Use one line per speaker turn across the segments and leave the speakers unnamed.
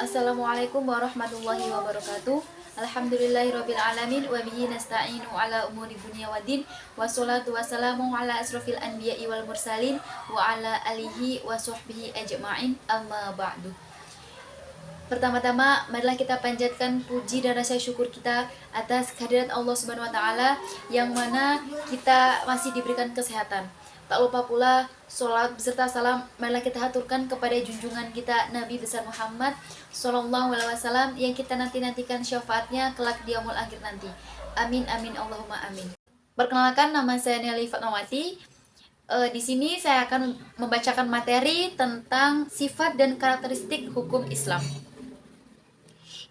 Assalamualaikum warahmatullahi wabarakatuh. Alhamdulillahirabbil alamin wa bihi nasta'inu ala umuri dunya waddin. Wassalatu wassalamu ala asrofil anbiya'i wal mursalin wa ala alihi wa sahbihi ajma'in. Amma ba'du. Pertama-tama, marilah kita panjatkan puji dan rasa syukur kita atas kehadirat Allah Subhanahu wa taala yang mana kita masih diberikan kesehatan. Tak lupa pula sholat beserta salam marilah kita haturkan kepada junjungan kita Nabi besar Muhammad Sallallahu Alaihi Wasallam yang kita nantikan syafaatnya kelak di yaumul akhir nanti. Amin amin Allahumma amin. Perkenalkan, nama saya Nelly Fatmawati. Di sini saya akan membacakan materi tentang sifat dan karakteristik hukum Islam.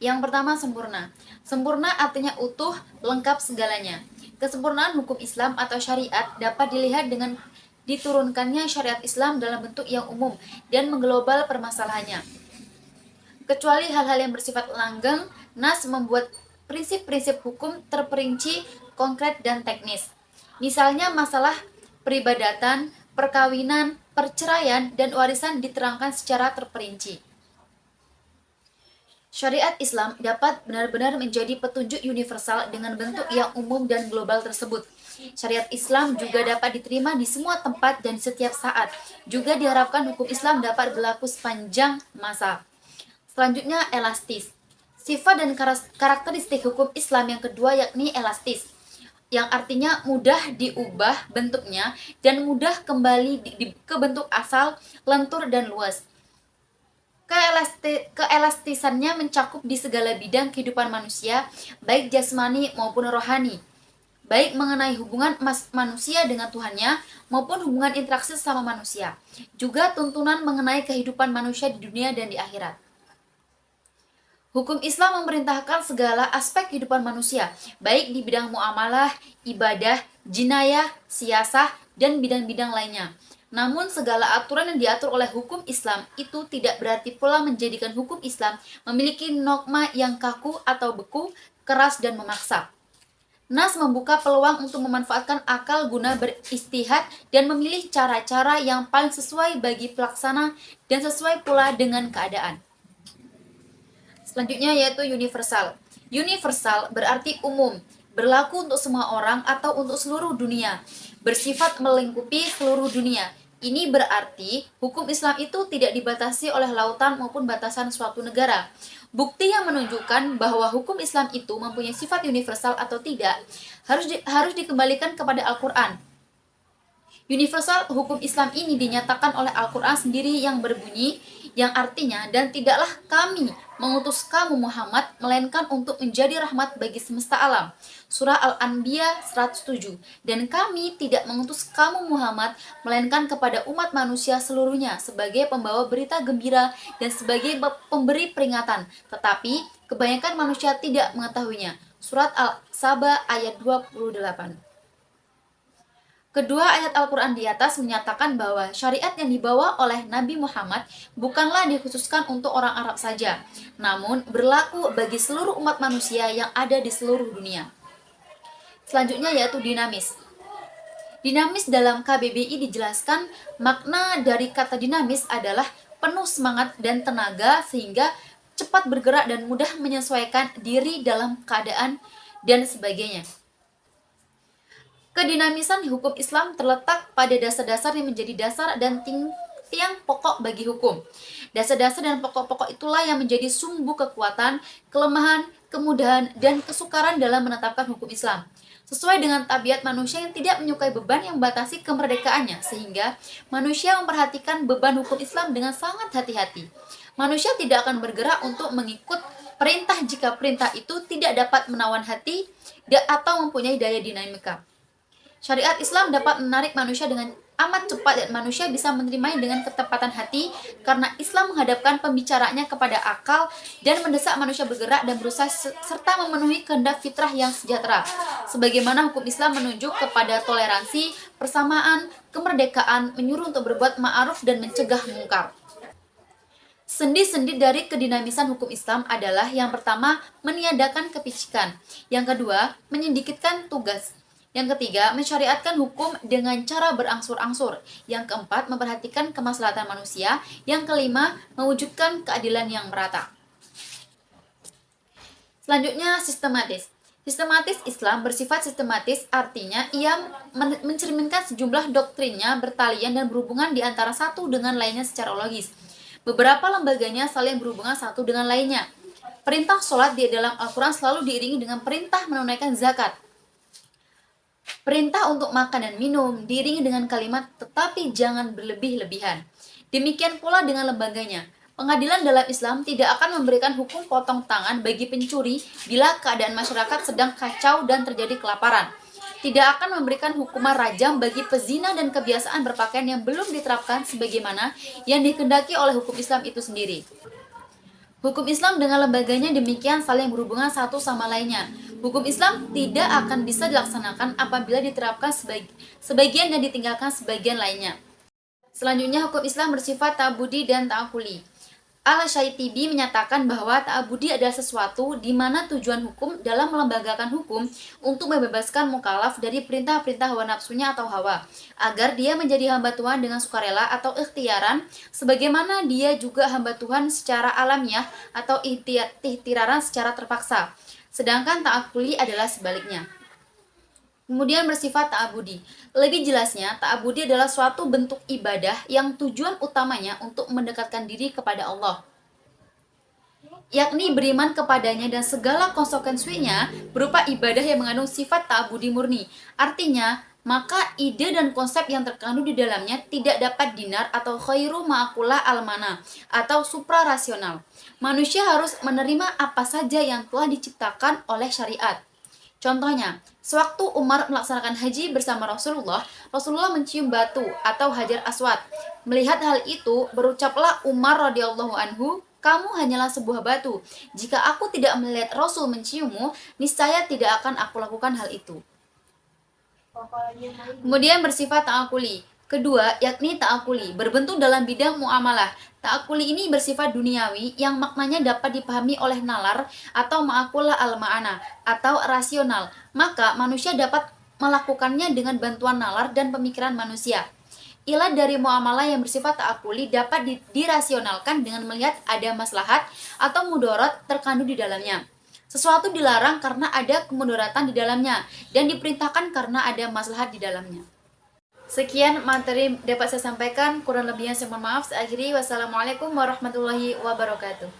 Yang pertama, sempurna. Sempurna artinya utuh, lengkap segalanya. Kesempurnaan hukum Islam atau syariat dapat dilihat dengan diturunkannya syariat Islam dalam bentuk yang umum dan mengglobal permasalahannya. Kecuali hal-hal yang bersifat langgeng, nas membuat prinsip-prinsip hukum terperinci, konkret, dan teknis. Misalnya masalah peribadatan, perkawinan, perceraian, dan warisan diterangkan secara terperinci. Syariat Islam dapat benar-benar menjadi petunjuk universal dengan bentuk yang umum dan global tersebut. Syariat Islam juga dapat diterima di semua tempat dan setiap saat. Juga diharapkan hukum Islam dapat berlaku sepanjang masa. Selanjutnya, elastis. Sifat dan karakteristik hukum Islam yang kedua yakni elastis, yang artinya mudah diubah bentuknya dan mudah kembali ke bentuk asal, lentur dan luas. Keelastisannya mencakup di segala bidang kehidupan manusia, baik jasmani maupun rohani, baik mengenai hubungan manusia dengan Tuhannya maupun hubungan interaksi sama manusia, juga tuntunan mengenai kehidupan manusia di dunia dan di akhirat. Hukum Islam memerintahkan segala aspek kehidupan manusia, baik di bidang muamalah, ibadah, jinayah, siasah, dan bidang-bidang lainnya. Namun segala aturan yang diatur oleh hukum Islam itu tidak berarti pula menjadikan hukum Islam memiliki norma yang kaku atau beku, keras dan memaksa. Nas membuka peluang untuk memanfaatkan akal guna beristihad dan memilih cara-cara yang paling sesuai bagi pelaksana dan sesuai pula dengan keadaan. Selanjutnya yaitu universal. Universal berarti umum, berlaku untuk semua orang atau untuk seluruh dunia, bersifat melingkupi seluruh dunia. Ini berarti hukum Islam itu tidak dibatasi oleh lautan maupun batasan suatu negara. Bukti yang menunjukkan bahwa hukum Islam itu mempunyai sifat universal atau tidak harus dikembalikan kepada Al-Quran. Universal hukum Islam ini dinyatakan oleh Al-Quran sendiri yang berbunyi, yang artinya, dan tidaklah kami mengutus kamu Muhammad melainkan untuk menjadi rahmat bagi semesta alam. Surah Al-Anbiya 107. Dan kami tidak mengutus kamu Muhammad melainkan kepada umat manusia seluruhnya sebagai pembawa berita gembira dan sebagai pemberi peringatan, tetapi kebanyakan manusia tidak mengetahuinya. Surat Al-Saba ayat 28. Kedua ayat Al-Quran di atas menyatakan bahwa syariat yang dibawa oleh Nabi Muhammad bukanlah dikhususkan untuk orang Arab saja, namun berlaku bagi seluruh umat manusia yang ada di seluruh dunia. Selanjutnya yaitu dinamis. Dinamis dalam KBBI dijelaskan makna dari kata dinamis adalah penuh semangat dan tenaga sehingga cepat bergerak dan mudah menyesuaikan diri dalam keadaan dan sebagainya. Kedinamisan hukum Islam terletak pada dasar-dasar yang menjadi dasar dan tiang pokok bagi hukum. Dasar-dasar dan pokok-pokok itulah yang menjadi sumbu kekuatan, kelemahan, kemudahan, dan kesukaran dalam menetapkan hukum Islam. Sesuai dengan tabiat manusia yang tidak menyukai beban yang membatasi kemerdekaannya, sehingga manusia memperhatikan beban hukum Islam dengan sangat hati-hati. Manusia tidak akan bergerak untuk mengikut perintah jika perintah itu tidak dapat menawan hati atau mempunyai daya dinamika. Syariat Islam dapat menarik manusia dengan amat cepat dan manusia bisa menerimanya dengan ketepatan hati karena Islam menghadapkan pembicaranya kepada akal dan mendesak manusia bergerak dan berusaha serta memenuhi kehendak fitrah yang sejahtera. Sebagaimana hukum Islam menunjuk kepada toleransi, persamaan, kemerdekaan, menyuruh untuk berbuat ma'ruf dan mencegah mungkar. Sendi-sendi dari kedinamisan hukum Islam adalah yang pertama, meniadakan kepicikan. Yang kedua, menyedikitkan tugas. Yang ketiga, mensyariatkan hukum dengan cara berangsur-angsur. Yang keempat, memperhatikan kemaslahatan manusia. Yang kelima, mewujudkan keadilan yang merata. Selanjutnya, sistematis. Sistematis Islam bersifat sistematis, artinya ia mencerminkan sejumlah doktrinnya bertalian dan berhubungan di antara satu dengan lainnya secara logis. Beberapa lembaganya saling berhubungan satu dengan lainnya. Perintah sholat di dalam Al-Quran selalu diiringi dengan perintah menunaikan zakat. Perintah untuk makan dan minum diiringi dengan kalimat tetapi jangan berlebih-lebihan. Demikian pula dengan lembaganya. Pengadilan dalam Islam tidak akan memberikan hukum potong tangan bagi pencuri bila keadaan masyarakat sedang kacau dan terjadi kelaparan. Tidak akan memberikan hukuman rajam bagi pezina dan kebiasaan berpakaian yang belum diterapkan sebagaimana yang dikehendaki oleh hukum Islam itu sendiri. Hukum Islam dengan lembaganya demikian saling berhubungan satu sama lainnya. Hukum Islam tidak akan bisa dilaksanakan apabila diterapkan sebagian dan ditinggalkan sebagian lainnya. Selanjutnya, hukum Islam bersifat ta'budi dan ta'akuli. Al-Syaitibi menyatakan bahwa ta'abudi adalah sesuatu di mana tujuan hukum dalam melembagakan hukum untuk membebaskan mukallaf dari perintah-perintah hawa nafsunya atau hawa, agar dia menjadi hamba Tuhan dengan sukarela atau ikhtiaran, sebagaimana dia juga hamba Tuhan secara alamiah atau ihtiraran secara terpaksa. Sedangkan ta'akuli adalah sebaliknya. Kemudian bersifat ta'abudi. Lebih jelasnya, ta'abudi adalah suatu bentuk ibadah yang tujuan utamanya untuk mendekatkan diri kepada Allah, yakni beriman kepadanya dan segala konsekuensinya berupa ibadah yang mengandung sifat ta'abudi murni. Artinya, maka ide dan konsep yang terkandung di dalamnya tidak dapat dinar atau khairu ma'akulah almana atau suprarasional. Manusia harus menerima apa saja yang telah diciptakan oleh syariat. Contohnya, sewaktu Umar melaksanakan haji bersama Rasulullah mencium batu atau hajar aswad. Melihat hal itu, berucaplah Umar radhiyallahu anhu, "Kamu hanyalah sebuah batu. Jika aku tidak melihat Rasul menciummu, niscaya tidak akan aku lakukan hal itu." Kemudian bersifat ta'akuli. Kedua, yakni ta'akuli, berbentuk dalam bidang muamalah. Ta'akuli ini bersifat duniawi yang maknanya dapat dipahami oleh nalar atau ma'akulah al-ma'ana atau rasional. Maka manusia dapat melakukannya dengan bantuan nalar dan pemikiran manusia. Ilat dari muamalah yang bersifat ta'akuli dapat dirasionalkan dengan melihat ada maslahat atau mudarat terkandung di dalamnya. Sesuatu dilarang karena ada kemudaratan di dalamnya dan diperintahkan karena ada maslahat di dalamnya. Sekian materi dapat saya sampaikan, kurang lebihnya saya mohon maaf. Saya akhiri, wassalamualaikum warahmatullahi wabarakatuh.